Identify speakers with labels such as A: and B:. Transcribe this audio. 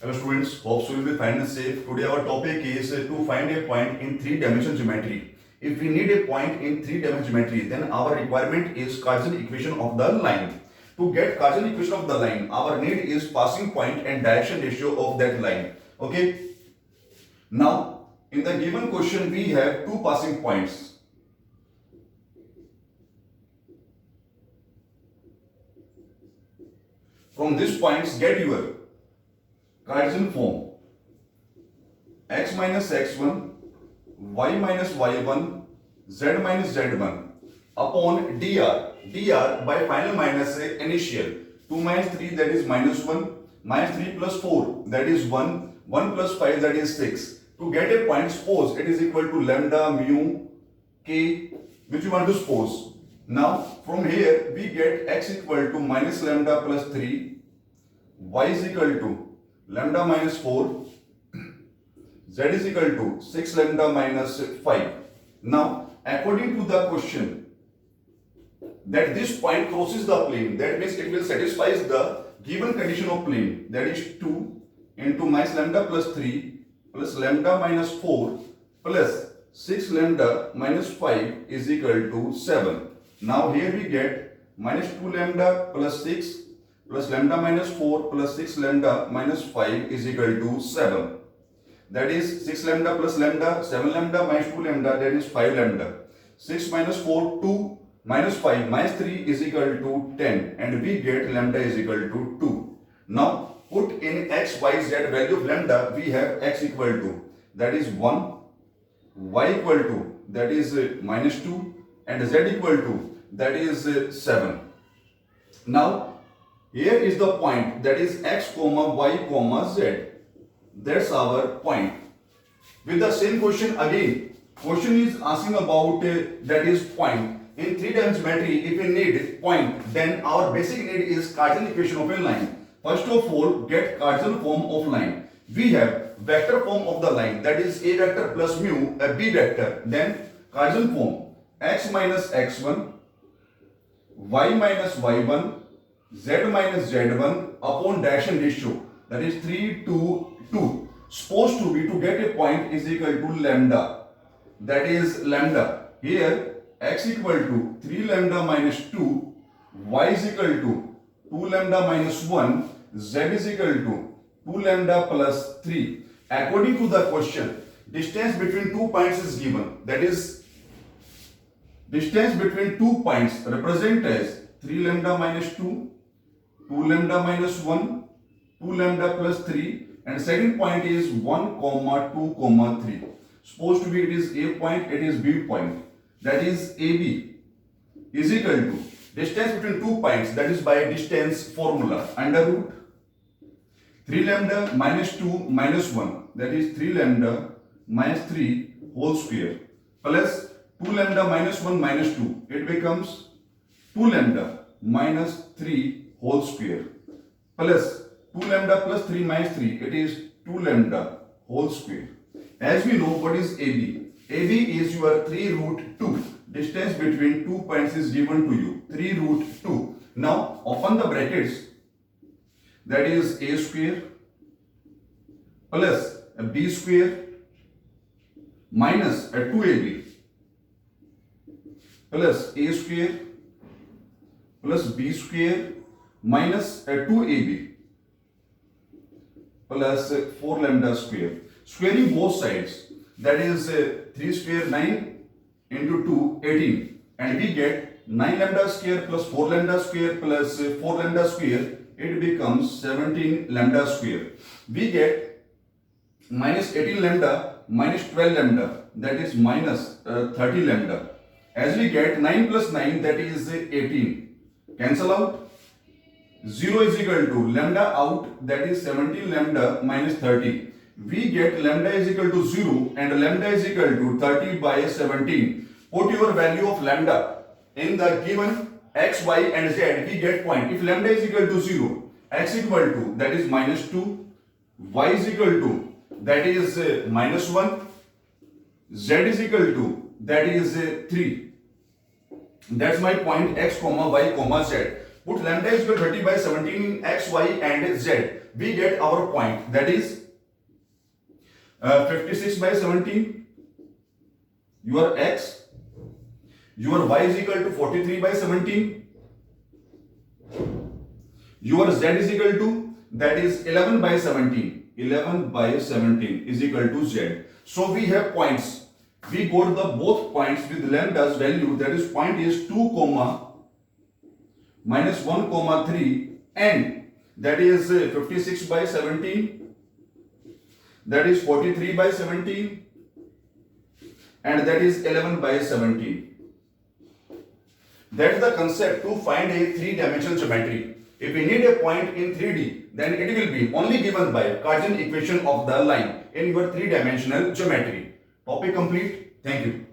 A: Hello students, hope you will be fine and safe. Today our topic is to find a point in three-dimensional geometry. If we need a point in three-dimensional geometry, then our requirement is Cartesian equation of the line. To get Cartesian equation of the line, our need is passing point and direction ratio of that line. Okay. Now, in the given question, we have two passing points. From these points, get your Cartesian form x minus x1, y minus y1, z minus z1 upon dr. dr by final minus initial. 2 minus 3 that is minus 1, minus 3 plus 4 that is 1, 1 plus 5 that is 6. To get a point, suppose it is equal to lambda mu k which we want to suppose. Now from here we get x equal to minus lambda plus 3, y is equal to lambda minus 4, z is equal to 6 lambda minus 5. Now, according to the question, that this point crosses the plane, that means it will satisfy the given condition of plane, that is 2 into minus lambda plus 3 plus lambda minus 4 plus 6 lambda minus 5 is equal to 7. Now, here we get minus 2 lambda plus 6 plus lambda minus 4 plus 6 lambda minus 5 is equal to 7. That is 6 lambda plus lambda, 7 lambda minus 2 lambda, that is 5 lambda. 6 minus 4, 2 minus 5 minus 3 is equal to 10 and we get lambda is equal to 2. Now put in x, y, z value of lambda, we have x equal to that is 1, y equal to that is minus 2 and z equal to that is 7. Now here is the point, that is x comma y comma z. That's our point. With the same question again, question is asking about that is point. In three-dimensional geometry, if we need point, then our basic need is Cartesian equation of a line. First of all, get Cartesian form of line. We have vector form of the line, that is a vector plus mu, a b vector. Then Cartesian form x minus x1, y minus y1, z minus z1 upon direction ratio, that is 3 to 2. Supposed to be, to get a point is equal to lambda, that is lambda. Here x equal to 3 lambda minus 2, y is equal to 2 lambda minus 1, z is equal to 2 lambda plus 3. According to the question, distance between 2 points is given, that is distance between 2 points represent as 3 lambda minus 2, 2 lambda minus 1, 2 lambda plus 3, and second point is 1 comma 2 comma 3. Supposed to be it is A point, it is B point, that is AB is equal to distance between 2 points, that is by distance formula, under root 3 lambda minus 2 minus 1, that is 3 lambda minus 3 whole square plus 2 lambda minus 1 minus 2, it becomes 2 lambda minus 3 whole square plus 2 lambda plus 3 minus 3, it is 2 lambda whole square. As we know, what is AB? AB is your 3 root 2. Distance between 2 points is given to you, 3 root 2. Now, open the brackets, that is A square plus B square minus 2AB plus A square plus B square minus 2AB plus 4 lambda square. Squaring both sides, that is 3 square 9 into 2 18, and we get 9 lambda square plus 4 lambda square plus 4 lambda square, it becomes 17 lambda square. We get minus 18 lambda minus 12 lambda, that is minus 30 lambda. As we get 9 plus 9, that is 18. Cancel out. 0 is equal to lambda out, that is 17 lambda minus 30. We get lambda is equal to 0 and lambda is equal to 30 by 17. Put your value of lambda in the given x, y and z, we get point. If lambda is equal to 0, x equal to that is minus 2, y is equal to that is minus 1, z is equal to that is 3. That's my point x comma y comma z. Put lambda is equal to 30 by 17 in x, y and z. We get our point, that is 56 by 17, your x, your y is equal to 43 by 17, your z is equal to, that is 11 by 17, 11 by 17 is equal to z. So we have points. We got the both points with lambda's value, that is point is 2 comma minus 1 comma 3, and that is 56 by 17, that is 43 by 17, and that is 11 by 17. That's the concept to find a three-dimensional geometry. If we need a point in 3D, then it will be only given by Cartesian equation of the line in your three-dimensional geometry. Topic complete. Thank you.